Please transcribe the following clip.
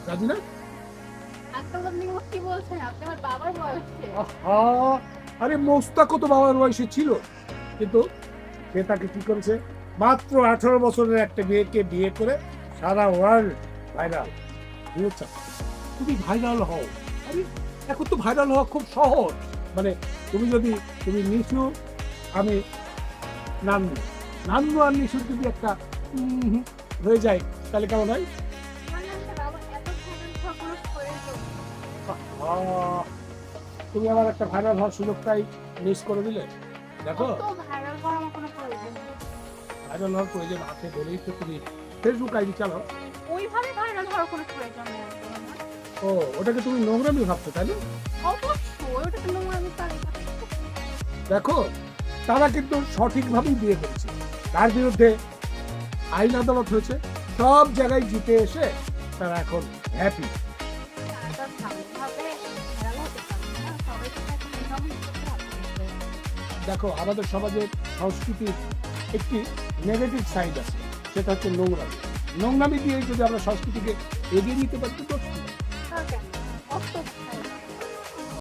রাজি না? আজকাল আপনি কি বলছেন? আপনি আমার বাবার বয়সে। আহা! আরে মোস্তাকও তো বাবার বয়সে ছিল। কিন্তু সে তাকে কি করেছে? মাত্র 18 বছরের একটা মেয়েকে বিয়ে করে সারা ওয়ার্ল্ড ভাইরাল। বুঝেছ? তুমি ভাইরাল হও। আরে এখন তো ভাইরাল হওয়া খুব সহজ। মানে তুমি নিশু, আমি নান্নু। নান্নু আর নিশুর যদি একটা হয়ে যায় তাহলে কেমন হয়? মানে আমার বাবা এত ভাইরাল হওয়ার কোনো প্রয়োজন নেই। আহ! তুমি আবার একটা ভাইরাল হওয়ার সুযোগটাই মিস করে দিলে। দেখো, অত ভাইরাল হওয়ার আমার কোনো প্রয়োজন নেই। ভাইরাল হওয়ার প্রয়োজন আছে বলেই তো তুমি ফেসবুক আইডি চালাও। ওইভাবে ভাইরাল হওয়ার কোনো প্রয়োজন নেই আসলে আমার। ও, ওটাকে তুমি নোংরামি ভাবছো তাই না? অবশ্যই ওটা তো নোংরামি তালিকা। দেখো, তারা কিন্তু সঠিকভাবেই বিয়ে করেছে। তার বিরুদ্ধে আইন আদালত হয়েছে, সব জায়গায় জিতে এসে তারা এখন হ্যাপি। তারা ভালোভাবে ভাইরাল হতে পারবে না। সবাই তো এখন এইভাবেই করতে হবে। দেখো, আমাদের সমাজের সংস্কৃতির একটি নেগেটিভ সাইড আছে, সেটা হচ্ছে নোংরামি। নোংরামি দিয়ে যদি আমরা সংস্কৃতিকে এগিয়ে নিতে পারি তো দোষ কি? তার কেন? অত ভাইরাল